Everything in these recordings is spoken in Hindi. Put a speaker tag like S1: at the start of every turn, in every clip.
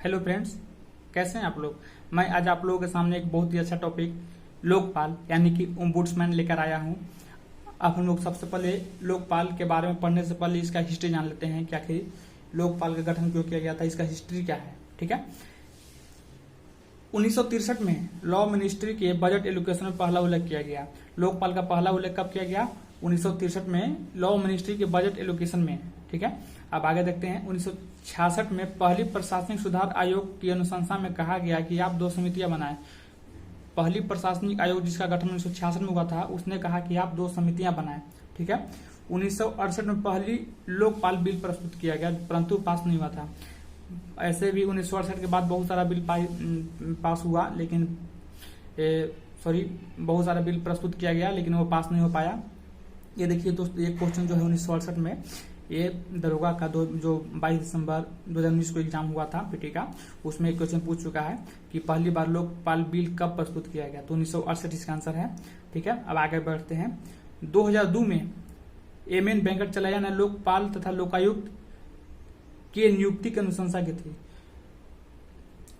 S1: हेलो फ्रेंड्स, कैसे हैं आप लोग। मैं आज आप लोगों के सामने एक बहुत ही अच्छा टॉपिक लोकपाल यानी कि ओम्बुड्समैन लेकर आया हूं। अब हम लोग सबसे पहले लोकपाल के बारे में पढ़ने से पहले इसका हिस्ट्री जान लेते हैं कि आखिर लोकपाल का गठन क्यों किया गया था, इसका हिस्ट्री क्या है। ठीक है, 1963 में लॉ मिनिस्ट्री के बजट एलोकेशन में पहला उल्लेख किया गया। लोकपाल का पहला उल्लेख कब किया गया? 1963 में लॉ मिनिस्ट्री के बजट एलोकेशन में। ठीक है, अब आगे देखते हैं। 1966 में पहली प्रशासनिक सुधार आयोग की अनुशंसा में कहा गया कि आप 2 समितियां बनाएं। पहली प्रशासनिक आयोग जिसका गठन 1966 में हुआ था, उसने कहा कि आप 2 समितियां बनाएं। ठीक है, 1968 में पहली लोकपाल बिल प्रस्तुत किया गया, परंतु पास नहीं हुआ था। ऐसे भी 1968 के बाद बहुत सारा बिल पास हुआ, लेकिन बहुत सारा बिल प्रस्तुत किया गया, लेकिन वो पास नहीं हो पाया। ये देखिए दोस्त, एक क्वेश्चन जो है 1968 में ये दरोगा का जो 22 दिसंबर 2019 को एग्जाम हुआ था पीटी का, उसमें एक क्वेश्चन पूछ चुका है कि पहली बार लोकपाल बिल कब प्रस्तुत किया गया। तो 1968 इसका आंसर है। ठीक है, अब आगे बढ़ते हैं। 2002 में एम.एन. वेंकटचलैया ने लोकपाल तथा लोकायुक्त की नियुक्ति की अनुशंसा की थी।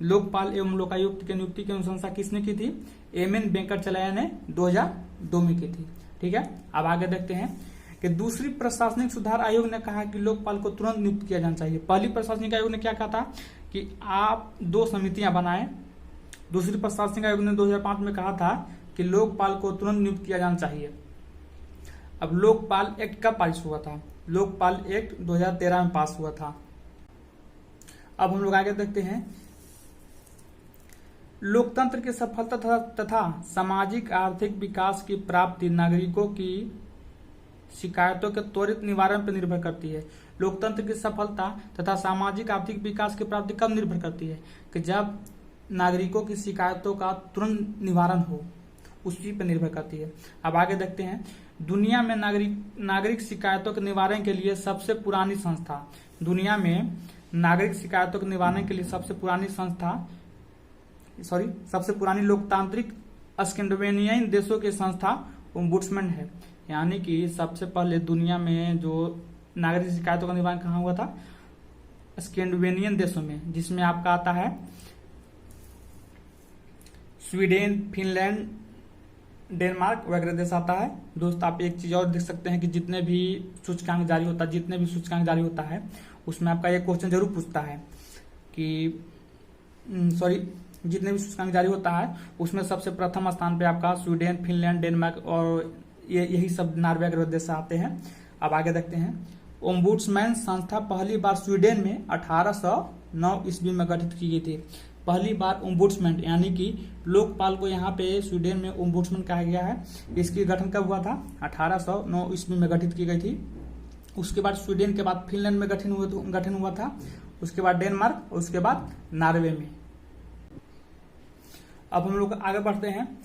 S1: लोकपाल एवं लोकायुक्त की नियुक्ति की अनुशंसा किसने की थी? एम.एन. वेंकटचलैया ने 2002 में की थी। ठीक है, अब आगे देखते हैं कि दूसरी प्रशासनिक सुधार आयोग ने कहा कि लोकपाल को तुरंत नियुक्त किया जाना चाहिए। पहली प्रशासनिक आयोग ने क्या कहा था कि आप 2 समितियां बनाएं। दूसरी प्रशासनिक आयोग ने 2005 में कहा था कि लोकपाल को तुरंत नियुक्त किया जाना चाहिए। अब लोकपाल एक्ट कब पास हुआ था? लोकपाल एक्ट 2013 में पास हुआ था। अब हम लोग आगे देखते हैं। लोकतंत्र की सफलता तथा सामाजिक आर्थिक विकास की प्राप्ति नागरिकों की शिकायतों के त्वरित निवारण पर निर्भर करती है। लोकतंत्र की सफलता तथा सामाजिक आर्थिक विकास की प्राप्ति कब निर्भर करती है? कि जब नागरिकों की शिकायतों का तुरंत निवारण हो, उसी पर निर्भर करती है। अब आगे देखते हैं। दुनिया में नागरिक शिकायतों के निवारण के लिए सबसे पुरानी संस्था, दुनिया में नागरिक शिकायतों के निवारण के लिए सबसे पुरानी लोकतांत्रिक स्कैंडिनेवियन देशों की संस्था ओम्बुड्समैन है। यानी कि सबसे पहले दुनिया में जो नागरिक शिकायतों का निवारण कहाँ हुआ था? स्कैंडिनेवियन देशों में, जिसमें आपका आता है स्वीडन, फिनलैंड, डेनमार्क वगैरह देश आता है। दोस्त, आप एक चीज और देख सकते हैं कि जितने भी सूचकांक जारी होता है उसमें आपका एक क्वेश्चन जरूर पूछता है कि जितने भी सूचकांक जारी होता है उसमें सबसे प्रथम स्थान पे आपका स्वीडन, फिनलैंड, डेनमार्क और यही सब नॉर्वे वगैरह देश आते हैं। अब आगे देखते हैं। ओम्बुड्समैन संस्था पहली बार स्वीडन में 1809 ईस्वी में गठित की गई थी। पहली बार ओम्बुड्समैन यानी कि लोकपाल को यहाँ पे स्वीडन में ओम्बुड्समैन कहा गया है। इसकी गठन कब हुआ था? 1809 ईस्वी में गठित की गई थी। उसके बाद स्वीडन के बाद फिनलैंड में गठन हुआ था, उसके बाद डेनमार्क और उसके बाद नॉर्वे में। अब हम लोग आगे बढ़ते हैं।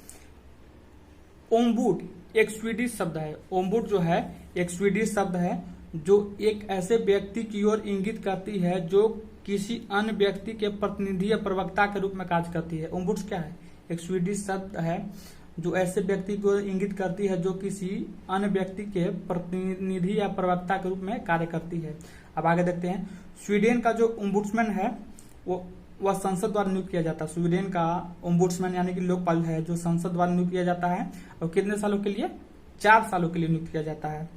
S1: ओम्बुड एक स्वीडिश शब्द है। ओम्बुड जो है एक स्वीडिश शब्द है जो एक ऐसे व्यक्ति की ओर इंगित करती है जो किसी अन्य व्यक्ति के प्रतिनिधि या प्रवक्ता के रूप में कार्य करती है। ओम्बुड्स क्या है? एक स्वीडिश शब्द है जो ऐसे व्यक्ति की ओर इंगित करती है जो किसी अन्य व्यक्ति के प्रतिनिधि या प्रवक्ता के रूप में कार्य करती है। अब आगे देखते हैं। स्वीडन का जो ओम्बुड्समैन है वह संसद द्वारा नियुक्त किया जाता है। स्वीडन का ओम्बुड्समैन यानी कि लोकपाल है जो संसद द्वारा नियुक्त किया जाता है, और कितने सालों के लिए? 4 सालों के लिए नियुक्त किया जाता है,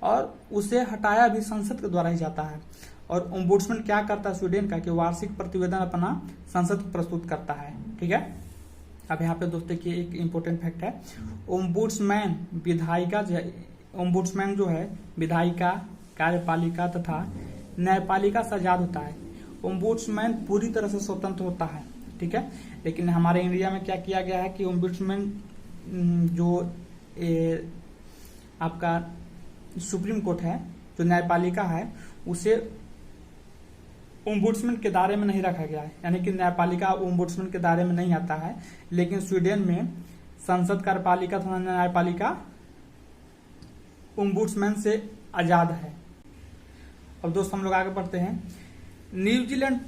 S1: और उसे हटाया भी संसद के द्वारा ही जाता है। और ओम्बुड्समैन क्या करता है स्वीडन का कि वार्षिक प्रतिवेदन अपना संसद को प्रस्तुत करता है। ठीक है, अब यहाँ पे दोस्त देखिए एक इम्पोर्टेंट फैक्ट है। ओम्बुड्समैन जो है विधायिका, कार्यपालिका तथा न्यायपालिका से आजाद होता है। ओम्बुड्समैन पूरी तरह से स्वतंत्र होता है। ठीक है, लेकिन हमारे इंडिया में क्या किया गया है कि ओम्बुड्समैन जो आपका सुप्रीम कोर्ट है, जो न्यायपालिका है, उसे ओम्बुड्समैन के दायरे में नहीं रखा गया है। यानी कि न्यायपालिका ओम्बुड्समैन के दायरे में नहीं आता है, लेकिन स्वीडन में संसद, कार्यपालिका तथा न्यायपालिका ओम्बुड्समैन से आजाद है। अब दोस्त हम लोग आगे बढ़ते हैं। न्यूजीलैंड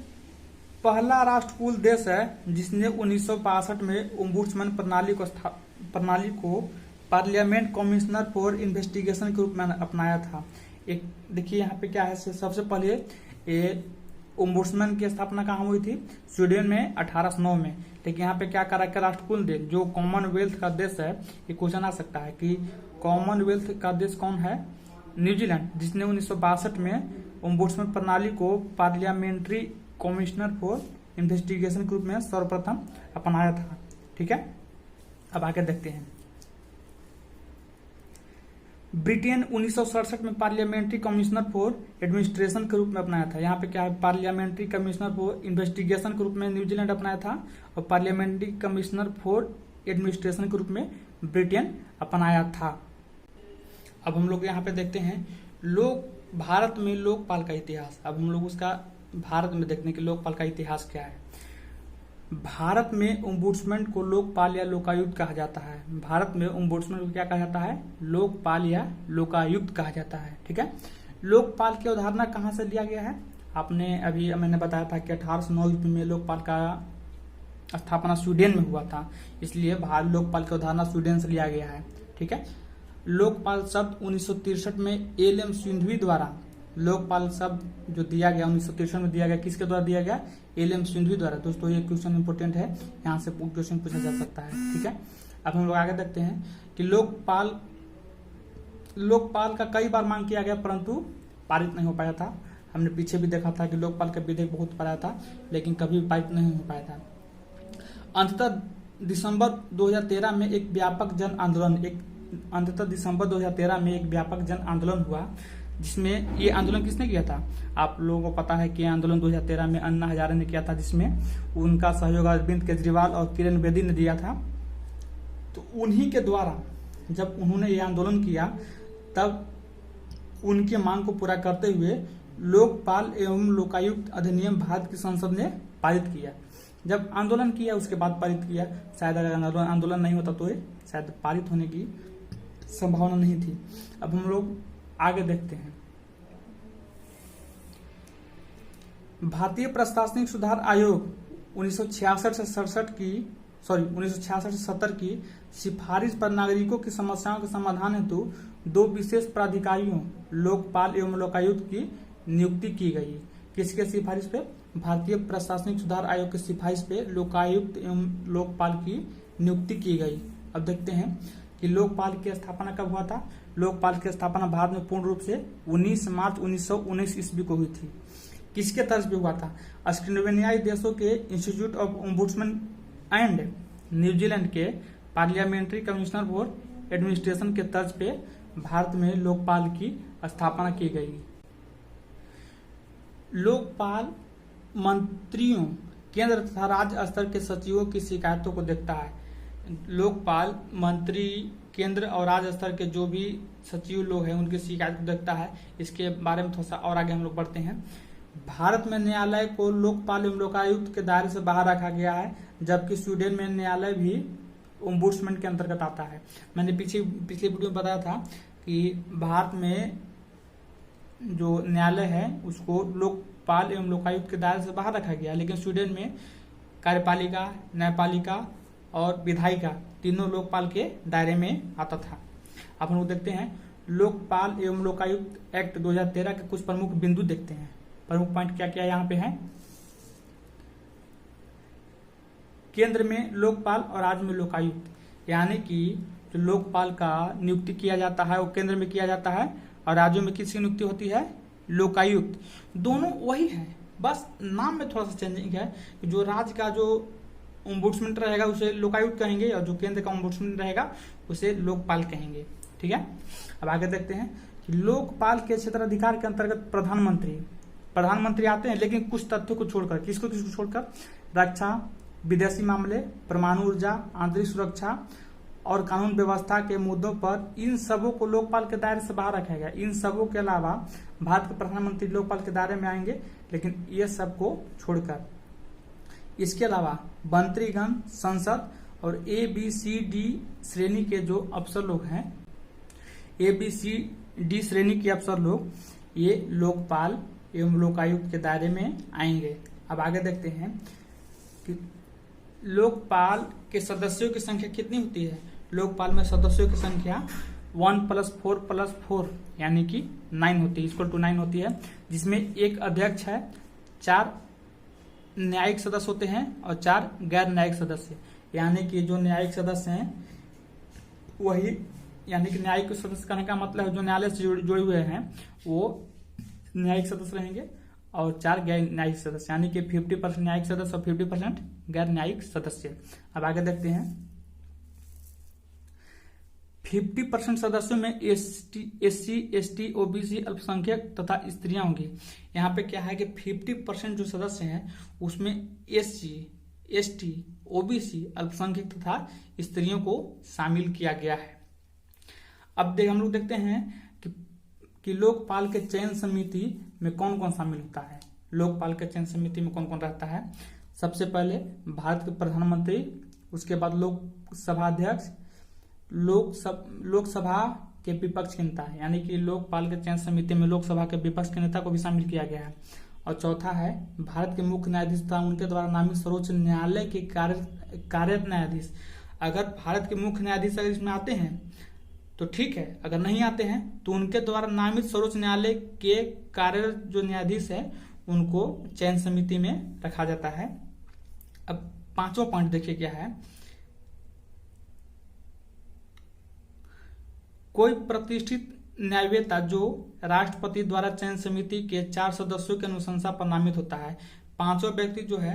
S1: पहला राष्ट्रकुल देश है जिसने 1962 में ओम्बुड्समैन प्रणाली को पार्लियामेंट कमिश्नर फॉर इन्वेस्टिगेशन के रूप में अपनाया था। एक देखिए यहाँ पे क्या है, सबसे पहले ओम्बुड्समैन की स्थापना कहाँ हुई थी? स्वीडन में 1809 में। लेकिन यहाँ पे क्या करा के राष्ट्रकुल देश जो कॉमनवेल्थ का देश है, ये क्वेश्चन आ सकता है कि कॉमनवेल्थ का देश कौन है? न्यूजीलैंड, जिसने 1962 में ओम्बुड्समैन प्रणाली को पार्लियामेंट्री कमिश्नर फॉर इन्वेस्टिगेशन के रूप में सर्वप्रथम अपनाया था। ठीक है, अब आगे देखते हैं। ब्रिटेन 1967 में पार्लियामेंट्री कमिश्नर फॉर एडमिनिस्ट्रेशन के रूप में अपनाया था। यहाँ पे क्या है? पार्लियामेंट्री कमिश्नर फॉर इन्वेस्टिगेशन के रूप में न्यूजीलैंड अपनाया था और पार्लियामेंट्री कमिश्नर फॉर एडमिनिस्ट्रेशन के रूप में ब्रिटेन अपनाया था। अब हम लोग यहाँ पे देखते हैं भारत में लोकपाल का इतिहास। अब हम लोग उसका भारत में देखने के लोकपाल का इतिहास क्या है। भारत में ओम्बुड्समैन को लोकपाल या लोकायुक्त कहा जाता है। भारत में ओम्बुड्समैन को क्या कहा जाता है? लोकपाल या लोकायुक्त कहा जाता है। ठीक है, लोकपाल की अवधारणा कहाँ से लिया गया है? मैंने बताया था कि 1809 ईस्वी में लोकपाल का स्थापना स्वीडन में हुआ था, इसलिए भारत लोकपाल की अवधारणा स्वीडन से लिया गया है। ठीक है, लोकपाल शब्द 1963 में एल.एम. सिंघवी द्वारा लोकपाल शब्द जो दिया गया 1963 में दिया गया, किसके द्वारा दिया गया? एल.एम. सिंघवी द्वारा। दोस्तों ये क्वेश्चन इंपोर्टेंट है, यहाँ से क्वेश्चन पूछा जा सकता है। ठीक है, अब हम लोग आगे देखते हैं कि लोकपाल का कई बार मांग किया गया परंतु पारित नहीं हो पाया था। हमने पीछे भी देखा था कि लोकपाल का विधेयक बहुत पाया था लेकिन कभी पारित नहीं हो पाया था। अंततः दिसंबर 2013 में एक व्यापक जन आंदोलन हुआ, जिसमें ये आंदोलन किसने किया था? आप लोगों को पता है कि आंदोलन 2013 में अन्ना हजारे ने किया था, जिसमें उनका सहयोग अरविंद केजरीवाल और किरण बेदी ने दिया था। तो उन्हीं के द्वारा जब उन्होंने ये आंदोलन किया तब उनके मांग को पूरा करते हुए लोकपाल एवं लोकायुक्त अधिनियम भारत की संसद ने पारित किया। जब आंदोलन किया उसके बाद पारित किया। शायद अगर आंदोलन नहीं होता तो ये शायद पारित होने की संभावना नहीं थी। अब हम लोग आगे देखते हैं। भारतीय प्रशासनिक सुधार आयोग 1966 से 70 की सिफारिश पर नागरिकों की समस्याओं के समाधान हेतु 2 विशेष प्राधिकारियों लोकपाल एवं लोकायुक्त की नियुक्ति की गई। किसके सिफारिश पे? भारतीय प्रशासनिक सुधार आयोग की सिफारिश पे लोकायुक्त एवं लोकपाल की नियुक्ति की गई। अब देखते हैं कि लोकपाल की स्थापना कब हुआ था। लोकपाल की स्थापना भारत में पूर्ण रूप से 19 मार्च 1919 ईस्वी को हुई थी। किसके तर्ज पे हुआ था? स्कैंडिनेवियाई देशों के institute of ombudsman and New Zealand के पार्लियामेंट्री कमिश्नर फॉर एडमिनिस्ट्रेशन के तर्ज पे भारत में लोकपाल की स्थापना की गई। लोकपाल मंत्रियों, केंद्र तथा राज्य स्तर के सचिवों की शिकायतों को देखता है। लोकपाल मंत्री केंद्र और राज्य स्तर के जो भी सचिव लोग हैं उनकी शिकायत को देखता है। इसके बारे में थोड़ा सा और आगे हम लोग बढ़ते हैं। भारत में न्यायालय को लोकपाल एवं लोकायुक्त के दायरे से बाहर रखा गया है, जबकि स्वीडन में न्यायालय भी ओम्बुड्समैन के अंतर्गत आता है। मैंने पिछले वीडियो में बताया था कि भारत में जो न्यायालय है उसको लोकपाल एवं लोकायुक्त के दायरे से बाहर रखा गया, लेकिन स्वीडन में कार्यपालिका, न्यायपालिका और विधायिका तीनों लोकपाल के दायरे में आता था। अब हम लोग देखते हैं लोकपाल एवं लोकायुक्त एक्ट 2013 के कुछ प्रमुख बिंदु देखते हैं। प्रमुख पॉइंट क्या क्या यहाँ पे है? केंद्र में लोकपाल और राज्य में लोकायुक्त, यानी कि जो लोकपाल का नियुक्ति किया जाता है वो केंद्र में किया जाता है और राज्यों में किसकी नियुक्ति होती है? लोकायुक्त। दोनों वही है, बस नाम में थोड़ा सा चेंजिंग है। जो राज्य का जो ओम्बुड्समैन रहेगा उसे लोकायुक्त कहेंगे और जो केंद्र का ओम्बुड्समैन रहेगा उसे लोकपाल कहेंगे। ठीक है, अब आगे देखते हैं कि लोकपाल के क्षेत्राधिकार के अंतर्गत प्रधानमंत्री आते हैं, लेकिन कुछ तथ्यों को छोड़कर। किसको छोड़कर? रक्षा, विदेशी मामले, परमाणु ऊर्जा, आंतरिक सुरक्षा और कानून व्यवस्था के मुद्दों पर इन सबों को लोकपाल के दायरे से बाहर रखा गया। इन सबों के अलावा भारत के प्रधानमंत्री लोकपाल के दायरे में आएंगे, लेकिन ये सबको छोड़कर। इसके अलावा मंत्रीगण, संसद और ABCD श्रेणी के जो अफसर लोग हैं, ABCD श्रेणी के अफसर लोग ये लोकपाल एवं लोकायुक्त के दायरे में आएंगे। अब आगे देखते हैं कि लोकपाल के सदस्यों की संख्या कितनी होती है। लोकपाल में सदस्यों की संख्या 1 + 4 + 4 यानी कि 9 होती है, इक्वल टू 9 होती है, जिसमें एक अध्यक्ष है, 4 न्यायिक सदस्य होते हैं और 4 गैर न्यायिक सदस्य। यानी कि जो न्यायिक सदस्य हैं वही, यानी कि न्यायिक सदस्य करने का मतलब है जो न्यायालय से जुड़े हुए हैं वो न्यायिक सदस्य रहेंगे, और 4 गैर न्यायिक सदस्य, यानी कि 50% न्यायिक सदस्य और 50% गैर न्यायिक सदस्य। अब आगे देखते हैं। 50% सदस्यों में SC, ST, OBC, अल्पसंख्यक तथा स्त्रियां होंगी। यहाँ पे क्या है कि 50% जो सदस्य हैं उसमें SC, ST, OBC, अल्पसंख्यक तथा स्त्रियों को शामिल किया गया है। अब हम लोग देखते हैं कि लोकपाल के चयन समिति में कौन कौन शामिल होता है। लोकपाल के चयन समिति में कौन कौन रहता है? सबसे पहले भारत के प्रधानमंत्री, उसके बाद लोकसभा अध्यक्ष, लोकसभा के विपक्ष के नेता, यानी कि लोकपाल के चयन समिति में लोकसभा के विपक्ष के नेता को भी शामिल किया गया है। और चौथा है भारत के मुख्य न्यायाधीश तथा उनके द्वारा नामित सर्वोच्च न्यायालय के कार्यरत न्यायाधीश। अगर भारत के मुख्य न्यायाधीश अगर इसमें आते हैं तो ठीक है, अगर नहीं आते हैं तो उनके द्वारा नामित सर्वोच्च न्यायालय के कार्यरत जो न्यायाधीश है उनको चयन समिति में रखा जाता है। अब 5वां पॉइंट देखिए क्या है। कोई प्रतिष्ठित न्यायवेत्ता जो राष्ट्रपति द्वारा चयन समिति के 4 सदस्यों की अनुशंसा पर नामित होता है। 5वां व्यक्ति जो है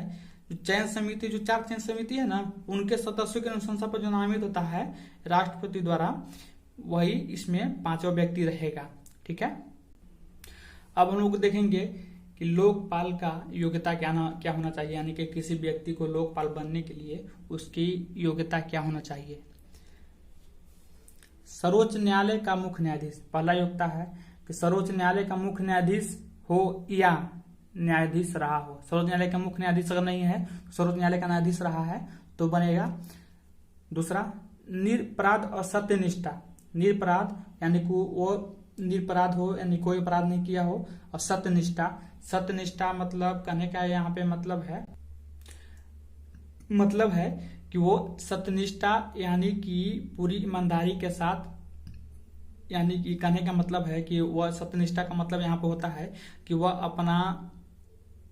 S1: चयन समिति, जो 4 चयन समिति है ना, उनके सदस्यों की अनुशंसा पर जो नामित होता है राष्ट्रपति द्वारा, वही इसमें 5वां व्यक्ति रहेगा। ठीक है। अब हम लोग देखेंगे कि लोकपाल का योग्यता क्या होना चाहिए, यानी कि किसी व्यक्ति को लोकपाल बनने के लिए उसकी योग्यता क्या होना चाहिए। सर्वोच्च न्यायालय का मुख्य न्यायाधीश, पहला योग्यता है कि सर्वोच्च न्यायालय का मुख्य न्यायाधीश हो या न्यायाधीश रहा हो। सर्वोच्च न्यायालय का मुख्य न्यायाधीश अगर नहीं है, सर्वोच्च न्यायालय का न्यायाधीश रहा है तो बनेगा। दूसरा, निरपराध और सत्यनिष्ठा। निरपराध यानी कि वो निरपराध हो, यानी कोई अपराध नहीं किया हो, और सत्यनिष्ठा, सत्यनिष्ठा मतलब कहने का यहाँ पे मतलब है कि वो सत्यनिष्ठा यानी कि पूरी ईमानदारी के साथ, यानी कि कहने का मतलब है कि वह सत्यनिष्ठा का मतलब यहाँ पे होता है कि वह अपना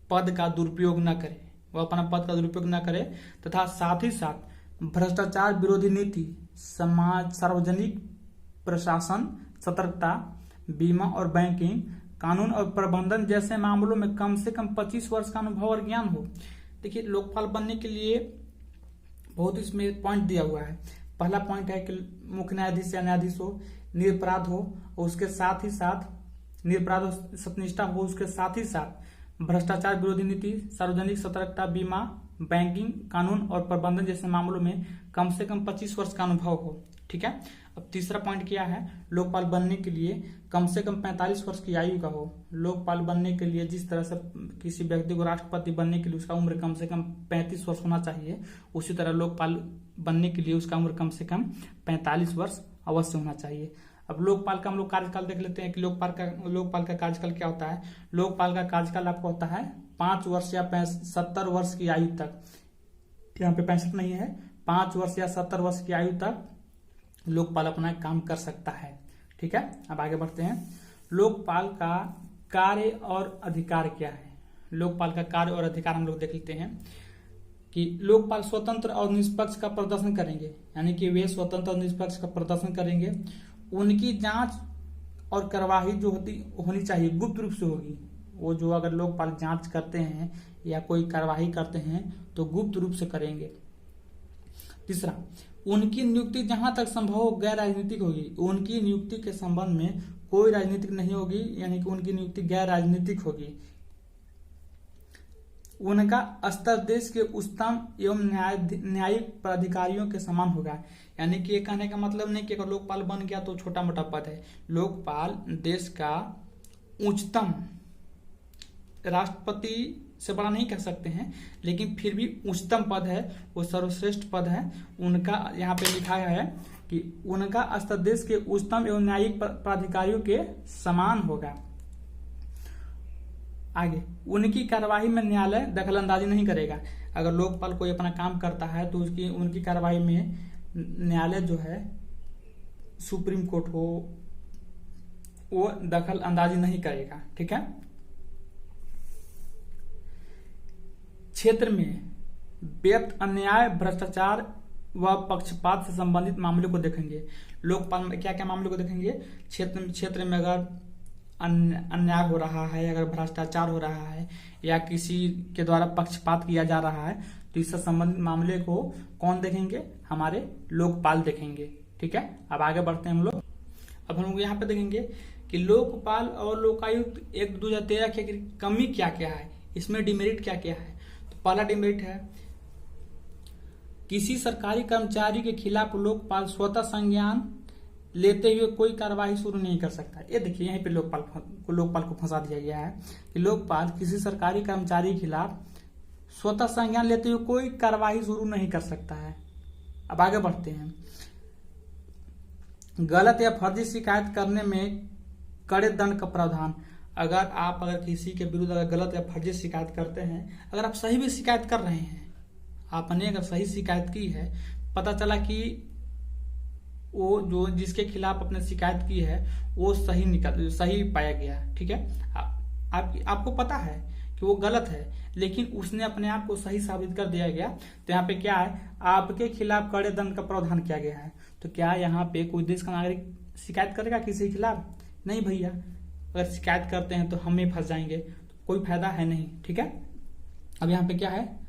S1: पद का दुरुपयोग न करे, वह अपना पद का दुरुपयोग न करे, तथा साथ ही साथ भ्रष्टाचार विरोधी नीति, समाज, सार्वजनिक प्रशासन, सतर्कता, बीमा और बैंकिंग, कानून और प्रबंधन जैसे मामलों में कम से कम 25 वर्ष का अनुभव और ज्ञान हो। देखिए, लोकपाल बनने के लिए बहुत इसमें पॉइंट दिया हुआ है। पहला पॉइंट है कि मुख्य न्यायाधीश या न्यायाधीश हो, निरपराध हो, और उसके साथ ही साथ निरपराध हो, सत्यनिष्ठा हो, उसके साथ ही साथ भ्रष्टाचार विरोधी नीति, सार्वजनिक सतर्कता, बीमा, बैंकिंग, कानून और प्रबंधन जैसे मामलों में कम से कम 25 वर्ष का अनुभव हो। ठीक है। अब तीसरा पॉइंट क्या है, लोकपाल बनने के लिए कम से कम 45 वर्ष की आयु का हो। लोकपाल बनने के लिए जिस तरह से किसी व्यक्ति को राष्ट्रपति बनने के लिए उसका उम्र कम से कम 35 वर्ष होना चाहिए, उसी तरह लोकपाल बनने के लिए उसका उम्र कम से कम 45 वर्ष अवश्य होना चाहिए। अब लोकपाल का हम लोग कार्यकाल देख लेते हैं कि लोकपाल का कार्यकाल क्या होता है। लोकपाल का कार्यकाल आपको होता है 5 वर्ष या 70 वर्ष की आयु तक। यहाँ पे 65 नहीं है, 5 वर्ष या 70 वर्ष की आयु तक लोकपाल अपना काम कर सकता है। ठीक है। अब आगे बढ़ते हैं। लोकपाल का कार्य और अधिकार क्या है। लोकपाल का कार्य और अधिकार हम लोग देख लेते हैं कि लोकपाल स्वतंत्र और निष्पक्ष का प्रदर्शन करेंगे, यानी कि वे स्वतंत्र और निष्पक्ष का प्रदर्शन करेंगे। उनकी जांच और कार्यवाही जो होनी चाहिए गुप्त रूप से होगी। वो जो अगर लोकपाल जांच करते हैं या कोई कार्यवाही करते हैं तो गुप्त रूप से करेंगे। तीसरा, उनकी नियुक्ति जहां तक संभव हो गैर राजनीतिक होगी। उनकी नियुक्ति के संबंध में कोई राजनीतिक नहीं होगी, यानी कि उनकी नियुक्ति गैर राजनीतिक होगी। उनका स्तर देश के उच्चतम एवं न्यायिक पदाधिकारियों के समान होगा। यानी कि ये कहने का मतलब नहीं कि अगर लोकपाल बन गया तो छोटा मोटा पद है। लोकपाल देश का उच्चतम, राष्ट्रपति से बड़ा नहीं कह सकते हैं, लेकिन फिर भी उच्चतम पद है, वो सर्वश्रेष्ठ पद है उनका। यहाँ पे लिखा है कि उनका स्तर देश के उच्चतम एवं न्यायिक पदाधिकारियों के समान होगा। आगे, उनकी कार्यवाही में न्यायालय दखल अंदाजी नहीं करेगा। अगर लोकपाल कोई अपना काम करता है तो उनकी कार्यवाही में न्यायालय जो है, सुप्रीम कोर्ट हो, वो दखल अंदाजी नहीं करेगा। ठीक है। क्षेत्र में व्यक्त अन्याय, भ्रष्टाचार व पक्षपात से संबंधित मामलों को देखेंगे। लोकपाल में क्या क्या मामलों को देखेंगे? क्षेत्र में अगर अन्याय हो रहा है, अगर भ्रष्टाचार हो रहा है या किसी के द्वारा पक्षपात किया जा रहा है तो इससे संबंधित मामले को कौन देखेंगे? हमारे लोकपाल देखेंगे। ठीक है, अब आगे बढ़ते हैं हम लोग। अब हम लोग यहाँ पे देखेंगे कि लोकपाल और लोकायुक्त एक्ट 2013 की कमी क्या क्या है, इसमें डिमेरिट क्या क्या है। तो पहला डिमेरिट है, किसी सरकारी कर्मचारी के खिलाफ लोकपाल स्वतः संज्ञान लेते हुए कोई कार्रवाई शुरू नहीं कर सकता। ये देखिए यहीं पे लोकपाल को फंसा दिया गया है कि लोकपाल किसी सरकारी कर्मचारी के खिलाफ स्वतः संज्ञान लेते हुए कोई कार्रवाई शुरू नहीं कर सकता है। अब आगे बढ़ते हैं। गलत या फर्जी शिकायत करने में कड़े दंड का प्रावधान। अगर किसी के विरुद्ध अगर गलत या फर्जी शिकायत करते हैं, अगर आप सही भी शिकायत कर रहे हैं, आपने अगर सही शिकायत की है, पता चला कि वो जो जिसके खिलाफ आपने शिकायत की है वो सही पाया गया, ठीक है, आपको पता है कि वो गलत है लेकिन उसने अपने आप को सही साबित कर दिया गया, तो यहाँ पे क्या है, आपके खिलाफ कड़े दंड का प्रावधान किया गया है। तो क्या यहाँ पे कोई देश का नागरिक शिकायत करेगा किसी के खिलाफ? नहीं भैया, अगर शिकायत करते हैं तो हम ही फंस जाएंगे, तो कोई फायदा है नहीं। ठीक है, अब यहाँ पे क्या है,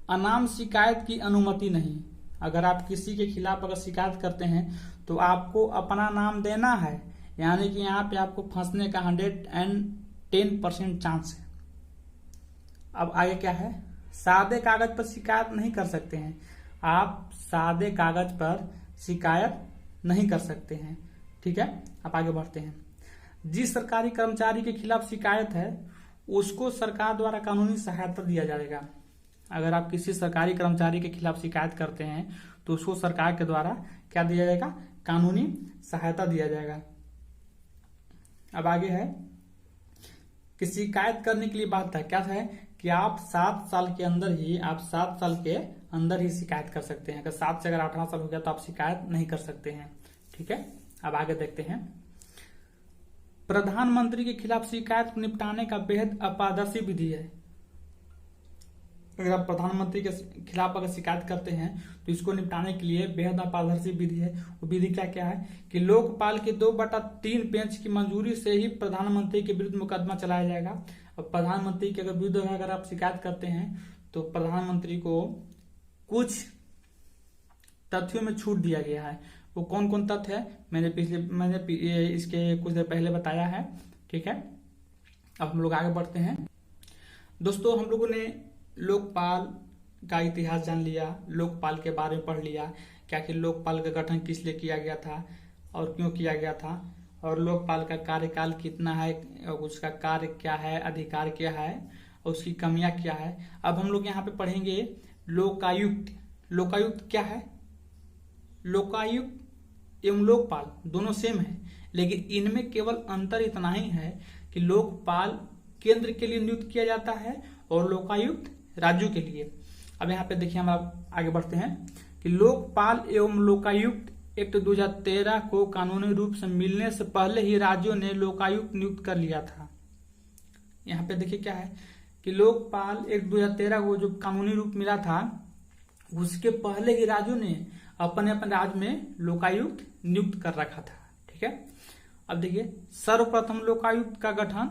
S1: अनाम शिकायत की अनुमति नहीं। अगर आप किसी के खिलाफ अगर शिकायत करते हैं तो आपको अपना नाम देना है, यानी कि यहाँ पे आपको फंसने का 110% चांस है। अब आगे क्या है, सादे कागज पर शिकायत नहीं कर सकते हैं। आप सादे कागज पर शिकायत नहीं कर सकते हैं। ठीक है, अब आगे बढ़ते हैं। जिस सरकारी कर्मचारी के खिलाफ शिकायत है उसको सरकार द्वारा कानूनी सहायता दिया जाएगा। अगर आप किसी सरकारी कर्मचारी के खिलाफ शिकायत करते हैं तो उसको सरकार के द्वारा क्या दिया जाएगा? कानूनी सहायता दिया जाएगा। अब आगे है कि शिकायत करने के लिए बात है क्या है कि आप 7 साल के अंदर ही शिकायत कर सकते हैं। अगर 7 से अगर 18 साल हो गया तो आप शिकायत नहीं कर सकते हैं। ठीक है, अब आगे देखते हैं। प्रधानमंत्री के खिलाफ शिकायत को निपटाने का बेहद अपारदर्शी विधि है। अगर आप प्रधानमंत्री के खिलाफ अगर शिकायत करते हैं तो इसको निपटाने के लिए बेहद अपारदर्शी विधि है। वो विधि क्या क्या है कि लोकपाल के 2/3 बेंच की मंजूरी से ही प्रधानमंत्री के विरुद्ध मुकदमा चलाया जाएगा। अब प्रधानमंत्री के विरुद्ध अगर आप शिकायत करते हैं तो प्रधानमंत्री को कुछ तथ्यों में छूट दिया गया है। वो कौन कौन तथ्य है मैंने इसके कुछ देर पहले बताया है। ठीक है, अब हम लोग आगे बढ़ते हैं। दोस्तों, हम लोगों ने लोकपाल का इतिहास जान लिया, लोकपाल के बारे में पढ़ लिया, क्या कि लोकपाल का गठन किस लिए किया गया था और क्यों किया गया था, और लोकपाल का कार्यकाल कितना है, उसका कार्य क्या है, अधिकार क्या है और उसकी कमियां क्या है। अब हम लोग यहाँ पे पढ़ेंगे लोकायुक्त। लोकायुक्त क्या है? लोकायुक्त एवं लोकपाल दोनों सेम है, लेकिन इनमें केवल अंतर इतना ही है कि लोकपाल केंद्र के लिए नियुक्त किया जाता है और लोकायुक्त राज्यों के लिए। अब यहाँ पे देखिए, हम आगे बढ़ते हैं कि लोकपाल एवं लोकायुक्त एक्ट 2013 को कानूनी रूप से मिलने से पहले ही राज्यों ने लोकायुक्त नियुक्त कर लिया था। यहाँ पे देखिए क्या है कि लोकपाल एक्ट 2013 को जो कानूनी रूप मिला था उसके पहले ही राज्यों ने अपने अपने राज्य में लोकायुक्त नियुक्त कर रखा था। ठीक है, अब देखिए, सर्वप्रथम लोकायुक्त का गठन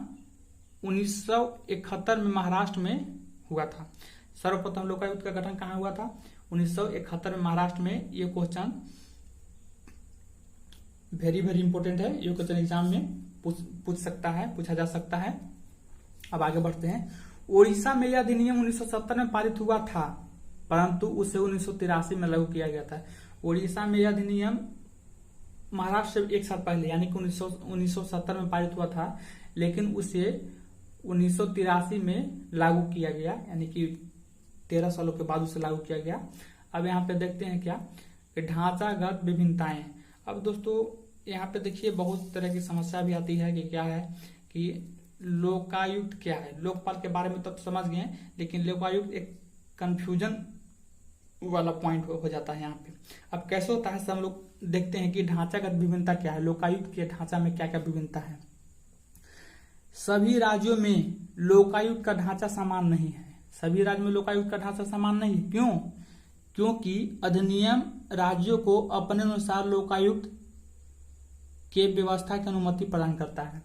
S1: 1971 में महाराष्ट्र में हुआ था। सर्वप्रथम लोकायुक्त का गठन कहाँ हुआ था? 1971 में महाराष्ट्र में। ये क्वेश्चन वेरी वेरी इंपोर्टेंट है, ये क्वेश्चन एग्जाम में पूछा जा सकता है। अब आगे बढ़ते हैं। ओडिशा में यह अधिनियम 1970 में पारित हुआ था, परंतु उसे 1983 में लागू किया गया था। ओडिशा में यह अधिनियम महाराष्ट्र से एक साल पहले यानी कि 1970 में पारित हुआ था, लेकिन उसे 1983 में लागू किया गया, यानी कि 13 सालों के बाद उसे लागू किया गया। अब यहाँ पे देखते हैं क्या कि ढांचागत विभिन्नताएं। अब दोस्तों यहाँ पे देखिए बहुत तरह की समस्या भी आती है कि क्या है कि लोकायुक्त क्या है। लोकपाल के बारे में तो समझ गए, लेकिन लोकायुक्त एक कंफ्यूजन वाला पॉइंट हो जाता है यहाँ पे। अब कैसे होता है हम लोग देखते हैं कि ढांचागत विभिन्नता क्या है, लोकायुक्त के ढांचा में क्या क्या विभिन्नता है। सभी राज्यों में लोकायुक्त का ढांचा समान नहीं है। सभी राज्य में लोकायुक्त का ढांचा समान नहीं। क्यों? क्योंकि अधिनियम राज्यों को अपने अनुसार लोकायुक्त के व्यवस्था की अनुमति प्रदान करता है।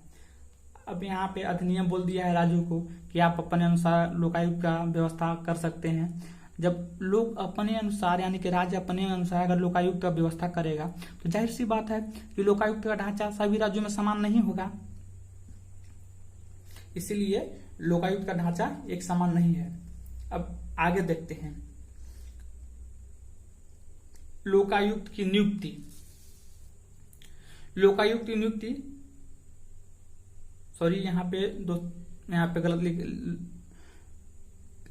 S1: अब यहाँ पे अधिनियम बोल दिया है राज्यों को कि आप अपने अनुसार लोकायुक्त का व्यवस्था कर सकते हैं। जब लोग अपने अनुसार यानी कि राज्य अपने अनुसार अगर लोकायुक्त का व्यवस्था करेगा तो जाहिर सी बात है कि लोकायुक्त का ढांचा सभी राज्यों में समान नहीं होगा, इसीलिए लोकायुक्त का ढांचा एक समान नहीं है। अब आगे देखते हैं लोकायुक्त की नियुक्ति। लोकायुक्त की नियुक्ति यहाँ पे गलत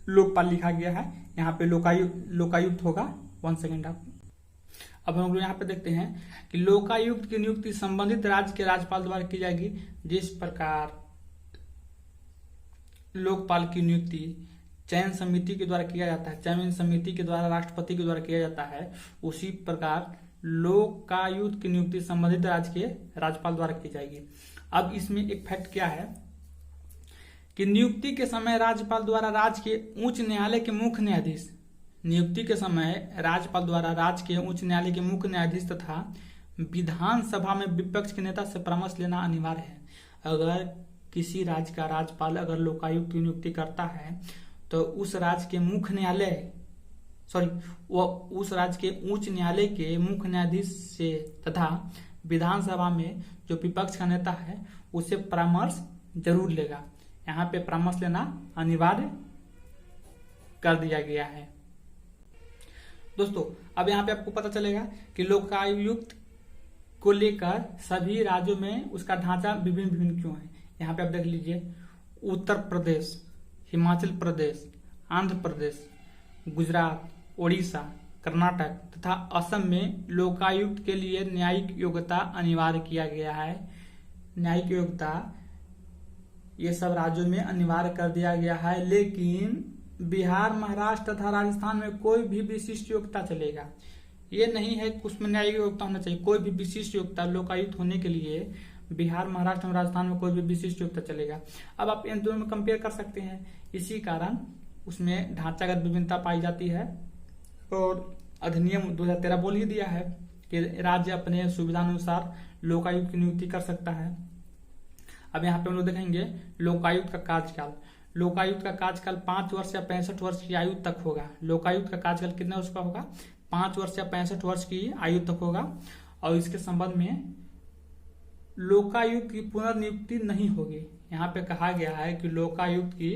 S1: लोकपाल लिखा गया है, यहाँ पे लोकायुक्त होगा। 1 सेकेंड आप। अब हम लोग यहाँ पे देखते हैं कि लोकायुक्त की नियुक्ति संबंधित राज्य के राज्यपाल द्वारा की जाएगी। जिस प्रकार लोकपाल की नियुक्ति चयन समिति के द्वारा किया जाता है, चयन समिति के द्वारा राष्ट्रपति के द्वारा किया जाता है, उसी प्रकार लोकायुक्त की नियुक्ति संबंधित राज्य के राज्यपाल द्वारा की जाएगी। अब इसमें एक फैक्ट क्या है कि नियुक्ति के समय राज्यपाल द्वारा राज्य के उच्च न्यायालय के मुख्य न्यायाधीश, नियुक्ति के समय राज्यपाल द्वारा राज्य के उच्च न्यायालय के मुख्य न्यायाधीश तथा विधानसभा में विपक्ष के नेता से परामर्श लेना अनिवार्य है। अगर किसी राज्य का राज्यपाल अगर लोकायुक्त की नियुक्ति करता है तो उस राज्य के मुख्य न्यायालय उस राज्य के उच्च न्यायालय के मुख्य न्यायाधीश से तथा विधानसभा में जो विपक्ष का नेता है उससे परामर्श जरूर लेगा। यहाँ पे परामर्श लेना अनिवार्य कर दिया गया है। दोस्तों अब यहाँ पे आपको पता चलेगा कि लोकायुक्त को लेकर सभी राज्यों में उसका ढांचा विभिन्न विभिन्न क्यों है। यहाँ पे आप देख लीजिए उत्तर प्रदेश, हिमाचल प्रदेश, आंध्र प्रदेश, गुजरात, ओडिशा, कर्नाटक तथा असम में लोकायुक्त के लिए न्यायिक योग्यता अनिवार्य किया गया है। न्यायिक योग्यता ये सब राज्यों में अनिवार्य कर दिया गया है, लेकिन बिहार, महाराष्ट्र तथा राजस्थान में कोई भी विशिष्ट योग्यता चलेगा। ये नहीं है कि उसमें न्यायिक योग्यता होना चाहिए, कोई भी विशिष्ट योग्यता लोकायुक्त होने के लिए बिहार, महाराष्ट्र और राजस्थान में कोई भी विशिष्ट योग्यता चलेगा। अब आप इन दोनों में कंपेयर कर सकते हैं, इसी कारण उसमें ढांचागत विभिन्नता पाई जाती है। और अधिनियम 2013 बोल ही दिया है कि राज्य अपने सुविधानुसार लोकायुक्त की नियुक्ति कर सकता है। अब यहाँ पे हम लोग देखेंगे लोकायुक्त का कार्यकाल। लोकायुक्त का कार्यकाल 5 वर्ष या 65 वर्ष की आयु तक होगा। लोकायुक्त का कार्यकाल कितने वर्ष का होगा? 5 वर्ष या 65 वर्ष की आयु तक होगा। और इसके संबंध में लोकायुक्त की पुनर्नियुक्ति नहीं होगी। यहाँ पे कहा गया है कि लोकायुक्त की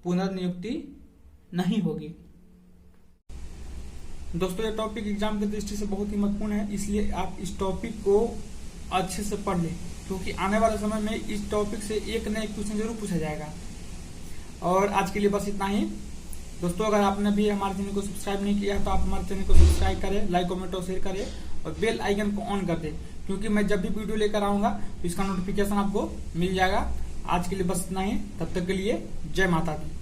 S1: पुनर्नियुक्ति नहीं होगी। दोस्तों ये टॉपिक एग्जाम की दृष्टि से बहुत ही महत्वपूर्ण है, इसलिए आप इस टॉपिक को अच्छे से पढ़ लें, क्योंकि आने वाले समय में इस टॉपिक से एक न एक क्वेश्चन जरूर पूछा जाएगा। और आज के लिए बस इतना ही। दोस्तों अगर आपने भी हमारे चैनल को सब्सक्राइब नहीं किया तो आप हमारे चैनल को सब्सक्राइब करें, लाइक कमेंट और शेयर करें और बेल आइकन को ऑन कर दें, क्योंकि मैं जब भी वीडियो लेकर आऊंगा तो इसका नोटिफिकेशन आपको मिल जाएगा। आज के लिए बस इतना ही, तब तक के लिए जय माता दी।